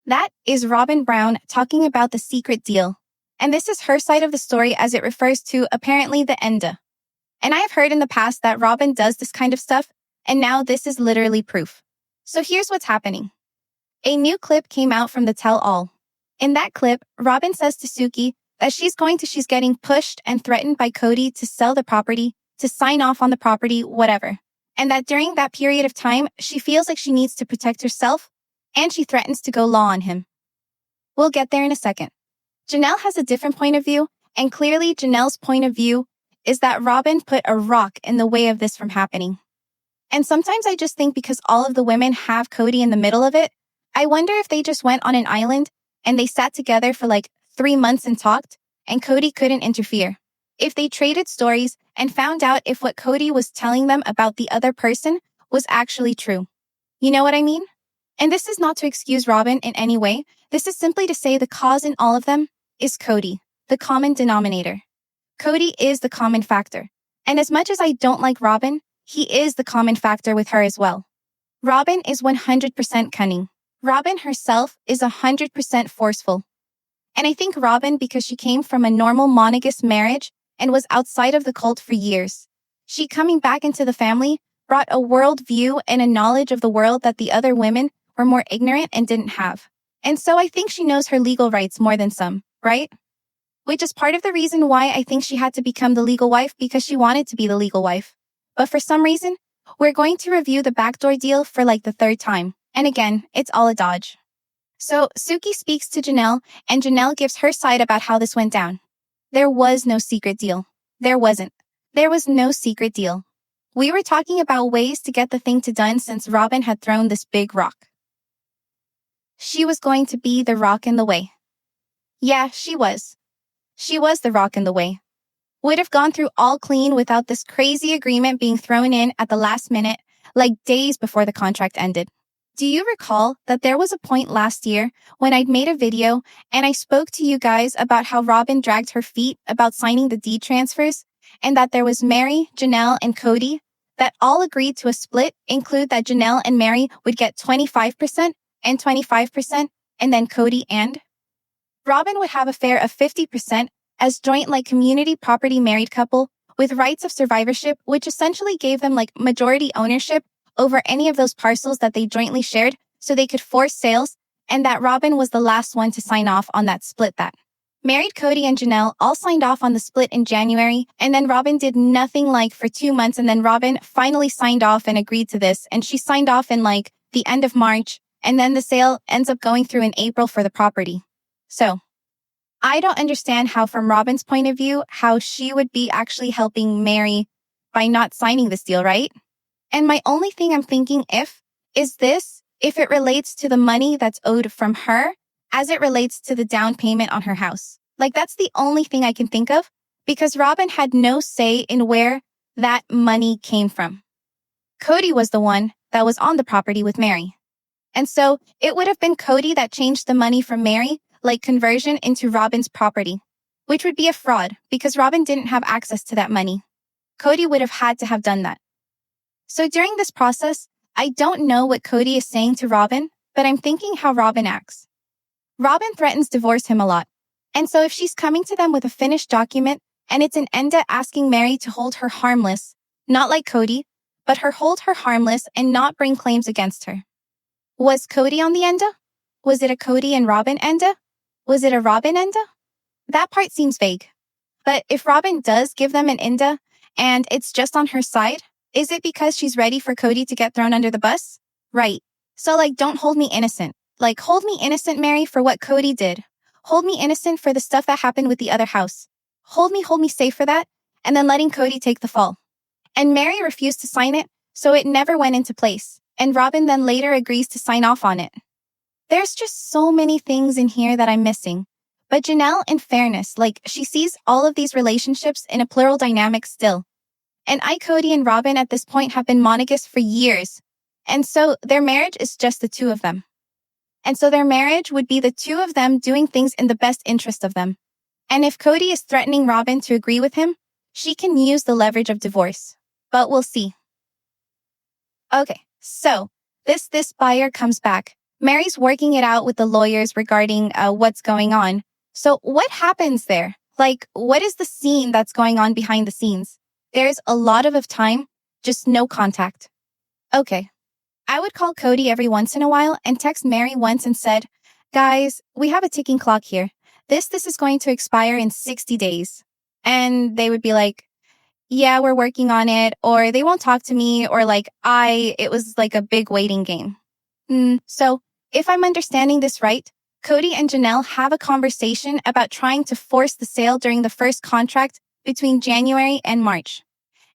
That is Robyn Brown talking about the secret deal. And this is her side of the story as it refers to apparently the enda. And I have heard in the past that Robyn does this kind of stuff, and now this is literally proof. So here's what's happening. A new clip came out from the tell-all. In that clip, Robyn says to Suki that she's getting pushed and threatened by Kody to sell the property, to sign off on the property, whatever. And that during that period of time, she feels like she needs to protect herself, and she threatens to go law on him. We'll get there in a second. Janelle has a different point of view, and clearly Janelle's point of view is that Robyn put a rock in the way of this from happening. And sometimes I just think because all of the women have Kody in the middle of it, I wonder if they just went on an island and they sat together for like 3 months and talked, and Kody couldn't interfere. If they traded stories and found out if what Kody was telling them about the other person was actually true. You know what I mean? And this is not to excuse Robyn in any way. This is simply to say the cause in all of them is Kody, the common denominator. Kody is the common factor. And as much as I don't like Robyn, he is the common factor with her as well. Robyn is 100% cunning. Robyn herself is 100% forceful. And I think Robyn, because she came from a normal monogamous marriage and was outside of the cult for years, she coming back into the family brought a world view and a knowledge of the world that the other women were more ignorant and didn't have. And so I think she knows her legal rights more than some, right? Which is part of the reason why I think she had to become the legal wife, because she wanted to be the legal wife. But for some reason, we're going to review the backdoor deal for like the 3rd time. And again, it's all a dodge. So Suki speaks to Janelle, and Janelle gives her side about how this went down. There was no secret deal. There wasn't. There was no secret deal. We were talking about ways to get the thing done since Robyn had thrown this big rock. She was going to be the rock in the way. Yeah, she was. She was the rock in the way. Would have gone through all clean without this crazy agreement being thrown in at the last minute, like days before the contract ended. Do you recall that there was a point last year when I'd made a video and I spoke to you guys about how Robyn dragged her feet about signing the deed transfers, and that there was Mary, Janelle, and Kody that all agreed to a split, include that Janelle and Mary would get 25% and 25%, and then Kody and Robyn would have a share of 50% as joint like community property married couple with rights of survivorship, which essentially gave them like majority ownership over any of those parcels that they jointly shared so they could force sales, and that Robyn was the last one to sign off on that split. That married Kody and Janelle all signed off on the split in January, and then Robyn did nothing like for 2 months, and then Robyn finally signed off and agreed to this, and she signed off in like the end of March, and then the sale ends up going through in April for the property. So I don't understand how, from Robyn's point of view, how she would be actually helping Mary by not signing this deal, right? And my only thing I'm thinking if it relates to the money that's owed from her as it relates to the down payment on her house. Like, that's the only thing I can think of, because Robyn had no say in where that money came from. Kody was the one that was on the property with Mary. And so it would have been Kody that changed the money from Mary, like conversion, into Robyn's property, which would be a fraud because Robyn didn't have access to that money. Kody would have had to have done that. So during this process, I don't know what Kody is saying to Robyn, but I'm thinking how Robyn acts. Robyn threatens to divorce him a lot. And so if she's coming to them with a finished document and it's an enda asking Mary to hold her harmless, not like Kody, but hold her harmless and not bring claims against her. Was Kody on the enda? Was it a Kody and Robyn enda? Was it a Robyn enda? That part seems vague. But if Robyn does give them an enda and it's just on her side, is it because she's ready for Kody to get thrown under the bus? Right. So like, don't hold me innocent. Like, hold me innocent, Mary, for what Kody did. Hold me innocent for the stuff that happened with the other house. Hold me safe for that, and then letting Kody take the fall. And Mary refused to sign it, so it never went into place. And Robyn then later agrees to sign off on it. There's just so many things in here that I'm missing. But Janelle, in fairness, like, she sees all of these relationships in a plural dynamic still. And Kody and Robyn at this point have been monogamous for years. And so their marriage is just the two of them. And so their marriage would be the two of them doing things in the best interest of them. And if Kody is threatening Robyn to agree with him, she can use the leverage of divorce. But we'll see. Okay, so this buyer comes back. Mary's working it out with the lawyers regarding what's going on. So what happens there? Like, what is the scene that's going on behind the scenes? There's a lot of time, just no contact. Okay. I would call Kody every once in a while and text Mary once and said, guys, we have a ticking clock here. This is going to expire in 60 days. And they would be like, yeah, we're working on it. Or they won't talk to me. Or it was like a big waiting game. So if I'm understanding this right, Kody and Janelle have a conversation about trying to force the sale during the first contract between January and March.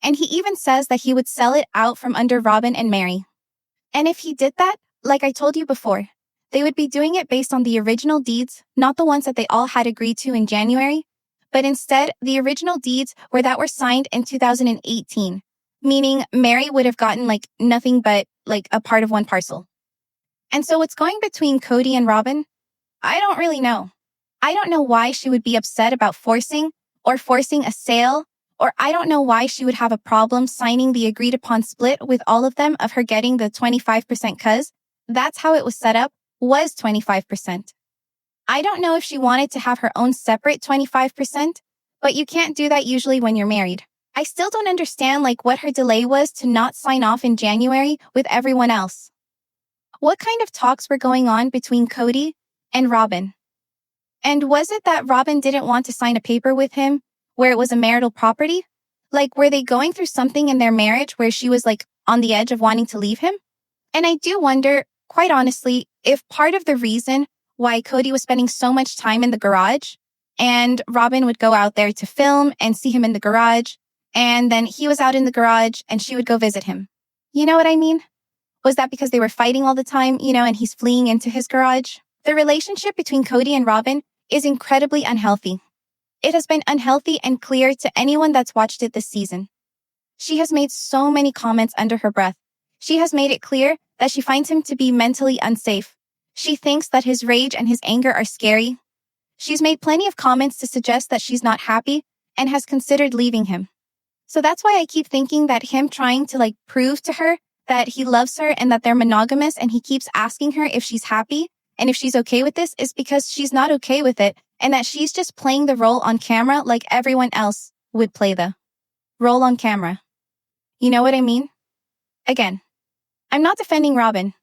And he even says that he would sell it out from under Robyn and Mary. And if he did that, like I told you before, they would be doing it based on the original deeds, not the ones that they all had agreed to in January, but instead the original deeds that were signed in 2018, meaning Mary would have gotten nothing but a part of one parcel. And so what's going between Kody and Robyn? I don't really know. I don't know why she would be upset about forcing a sale, or I don't know why she would have a problem signing the agreed upon split with all of them of her getting the 25% cuz that's how it was set up, was 25%. I don't know if she wanted to have her own separate 25%, but you can't do that usually when you're married. I still don't understand what her delay was to not sign off in January with everyone else. What kind of talks were going on between Kody and Robyn? And was it that Robyn didn't want to sign a paper with him where it was a marital property? Were they going through something in their marriage where she was on the edge of wanting to leave him? And I do wonder, quite honestly, if part of the reason why Kody was spending so much time in the garage and Robyn would go out there to film and see him in the garage, and then he was out in the garage and she would go visit him. You know what I mean? Was that because they were fighting all the time, and he's fleeing into his garage? The relationship between Kody and Robyn is incredibly unhealthy. It has been unhealthy and clear to anyone that's watched it this season. She has made so many comments under her breath. She has made it clear that she finds him to be mentally unsafe. She thinks that his rage and his anger are scary. She's made plenty of comments to suggest that she's not happy and has considered leaving him. So that's why I keep thinking that him trying to prove to her that he loves her and that they're monogamous and he keeps asking her if she's happy and if she's okay with this is because she's not okay with it and that she's just playing the role on camera like everyone else would play the role on camera. You know what I mean? Again, I'm not defending Robyn.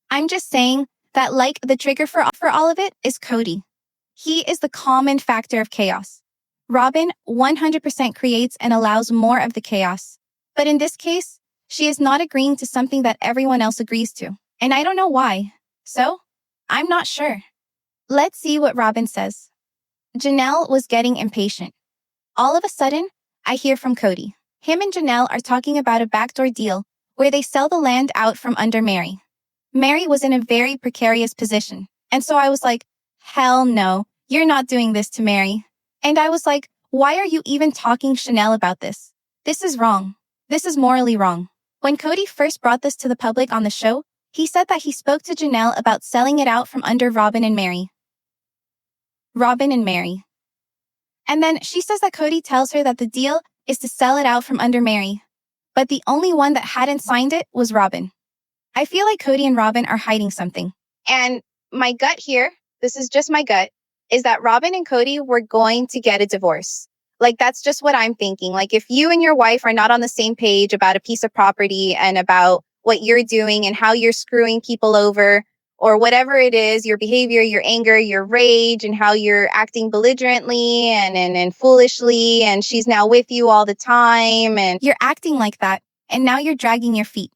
I'm just saying that the trigger for all of it is Kody. He is the common factor of chaos. Robyn 100% creates and allows more of the chaos. But in this case, she is not agreeing to something that everyone else agrees to. And I don't know why. So, I'm not sure. Let's see what Robyn says. Janelle was getting impatient. All of a sudden, I hear from Kody. Him and Janelle are talking about a backdoor deal where they sell the land out from under Mary. Mary was in a very precarious position. And so I was like, hell no, you're not doing this to Mary. And I was like, why are you even talking Chanel about this? This is wrong. This is morally wrong. When Kody first brought this to the public on the show, he said that he spoke to Janelle about selling it out from under Robyn and Mary. Robyn and Mary. And then she says that Kody tells her that the deal is to sell it out from under Mary. But the only one that hadn't signed it was Robyn. I feel like Kody and Robyn are hiding something. And my gut here, this is just my gut, is that Robyn and Kody were going to get a divorce. That's just what I'm thinking. If you and your wife are not on the same page about a piece of property and about what you're doing and how you're screwing people over or whatever it is, your behavior, your anger, your rage, and how you're acting belligerently and foolishly, and she's now with you all the time, and you're acting like that, and now you're dragging your feet.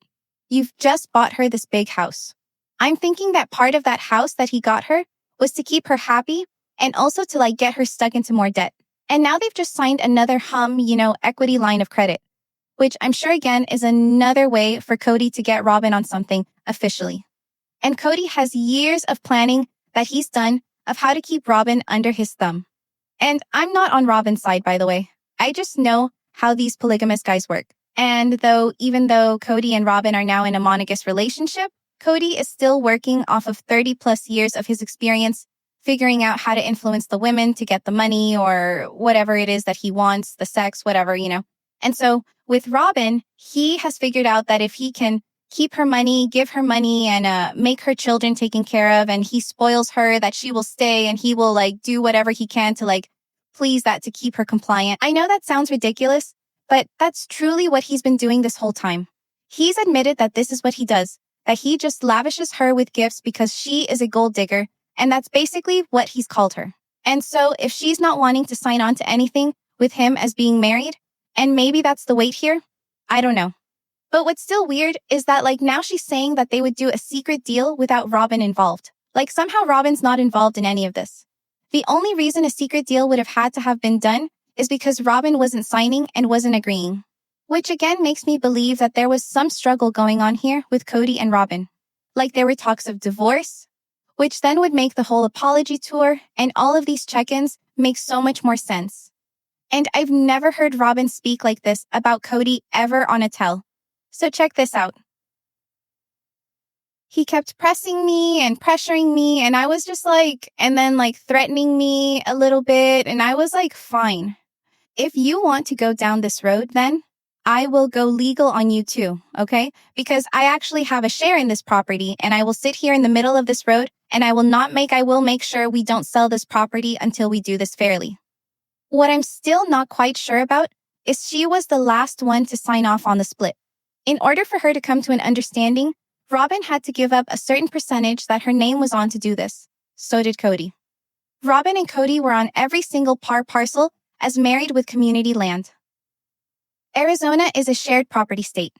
You've just bought her this big house. I'm thinking that part of that house that he got her was to keep her happy and also to get her stuck into more debt. And now they've just signed another equity line of credit, which I'm sure again is another way for Kody to get Robyn on something officially. And Kody has years of planning that he's done of how to keep Robyn under his thumb. And I'm not on Robyn's side, by the way. I just know how these polygamous guys work. And even though Kody and Robyn are now in a monogamous relationship, Kody is still working off of 30 plus years of his experience figuring out how to influence the women to get the money or whatever it is that he wants, the sex, whatever. And so with Robyn, he has figured out that if he can keep her money, give her money, and make her children taken care of. And he spoils her that she will stay and he will like do whatever he can to like please that to keep her compliant. I know that sounds ridiculous, but that's truly what he's been doing this whole time. He's admitted that this is what he does, that he just lavishes her with gifts because she is a gold digger. And that's basically what he's called her. And so if she's not wanting to sign on to anything with him as being married, and maybe that's the weight here, I don't know. But what's still weird is that like now she's saying that they would do a secret deal without Robyn involved. Like somehow Robyn's not involved in any of this. The only reason a secret deal would have had to have been done is because Robyn wasn't signing and wasn't agreeing. Which again makes me believe that there was some struggle going on here with Kody and Robyn. Like there were talks of divorce, which then would make the whole apology tour and all of these check-ins make so much more sense. And I've never heard Robyn speak like this about Kody ever on a tell. So check this out. He kept pressing me and pressuring me, and I was just like, and then like threatening me a little bit, and I was like, fine. If you want to go down this road, then I will go legal on you too, okay? Because I actually have a share in this property, and I will sit here in the middle of this road, and I will make sure we don't sell this property until we do this fairly. What I'm still not quite sure about is she was the last one to sign off on the split. In order for her to come to an understanding, Robyn had to give up a certain percentage that her name was on to do this. So did Kody. Robyn and Kody were on every single parcel as married with community land. Arizona is a shared property state.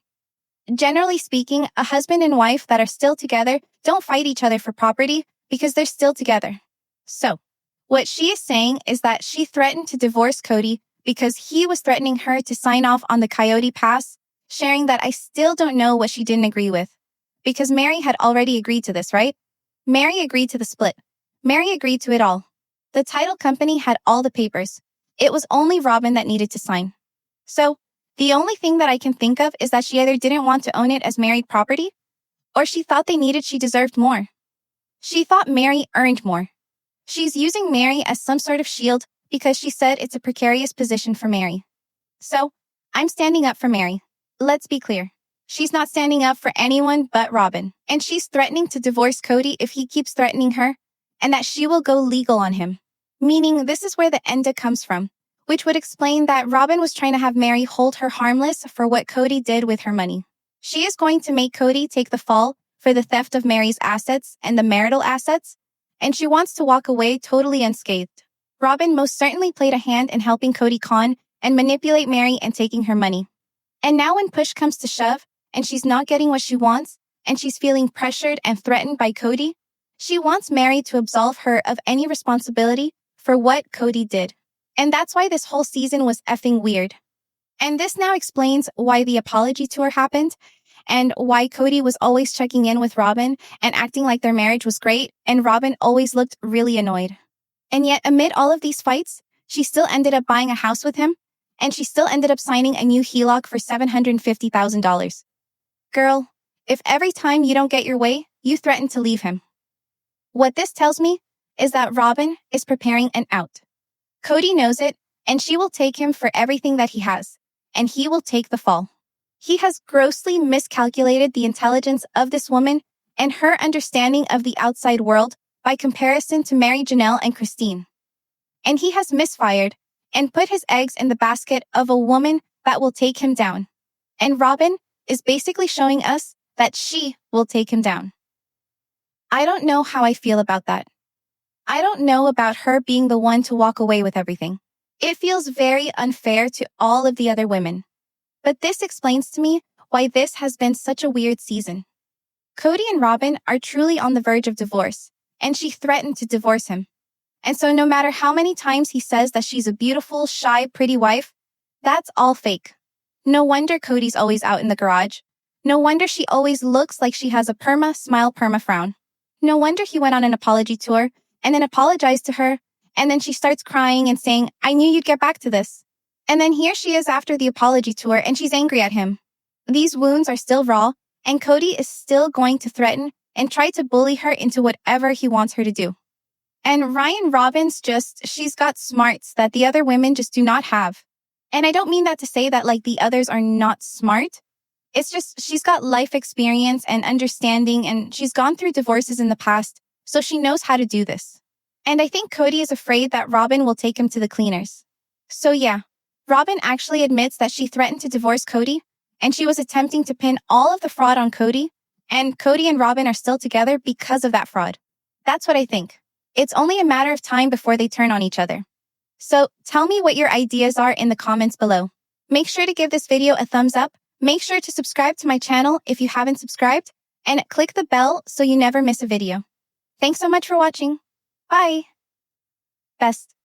Generally speaking, a husband and wife that are still together don't fight each other for property because they're still together. So, what she is saying is that she threatened to divorce Kody because he was threatening her to sign off on the Coyote Pass, sharing that I still don't know what she didn't agree with. Because Meri had already agreed to this, right? Meri agreed to the split. Meri agreed to it all. The title company had all the papers. It was only Robyn that needed to sign. So, the only thing that I can think of is that she either didn't want to own it as married property, or she thought she deserved more. She thought Meri earned more. She's using Meri as some sort of shield because she said it's a precarious position for Meri. So, I'm standing up for Meri. Let's be clear. She's not standing up for anyone but Robyn. And she's threatening to divorce Kody if he keeps threatening her, and that she will go legal on him. Meaning this is where the enda comes from, which would explain that Robyn was trying to have Meri hold her harmless for what Kody did with her money. She is going to make Kody take the fall for the theft of Meri's assets and the marital assets, and she wants to walk away totally unscathed. Robyn most certainly played a hand in helping Kody con and manipulate Meri and taking her money. And now when push comes to shove, and she's not getting what she wants, and she's feeling pressured and threatened by Kody, she wants Meri to absolve her of any responsibility for what Kody did. And that's why this whole season was effing weird. And this now explains why the apology tour happened, and why Kody was always checking in with Robyn and acting like their marriage was great, and Robyn always looked really annoyed. And yet, amid all of these fights, she still ended up buying a house with him, and she still ended up signing a new HELOC for $750,000. Girl, if every time you don't get your way, you threaten to leave him. What this tells me is that Robyn is preparing an out. Kody knows it, and she will take him for everything that he has, and he will take the fall. He has grossly miscalculated the intelligence of this woman and her understanding of the outside world by comparison to Meri Janelle and Christine. And he has misfired and put his eggs in the basket of a woman that will take him down. And Robyn is basically showing us that she will take him down. I don't know how I feel about that. I don't know about her being the one to walk away with everything. It feels very unfair to all of the other women. But this explains to me why this has been such a weird season. Kody and Robyn are truly on the verge of divorce, and she threatened to divorce him. And so no matter how many times he says that she's a beautiful, shy, pretty wife, that's all fake. No wonder Kody's always out in the garage. No wonder she always looks like she has a perma-smile, perma-frown. No wonder he went on an apology tour and then apologized to her, and then she starts crying and saying, I knew you'd get back to this. And then here she is after the apology tour and she's angry at him. These wounds are still raw, and Kody is still going to threaten and try to bully her into whatever he wants her to do. And Ryan Robbins she's got smarts that the other women just do not have. And I don't mean that to say that like the others are not smart. It's just she's got life experience and understanding, and she's gone through divorces in the past, so she knows how to do this. And I think Kody is afraid that Robyn will take him to the cleaners. So yeah, Robyn actually admits that she threatened to divorce Kody, and she was attempting to pin all of the fraud on Kody, and Kody and Robyn are still together because of that fraud. That's what I think. It's only a matter of time before they turn on each other. So tell me what your ideas are in the comments below. Make sure to give this video a thumbs up. Make sure to subscribe to my channel if you haven't subscribed, and click the bell so you never miss a video. Thanks so much for watching. Bye. Best.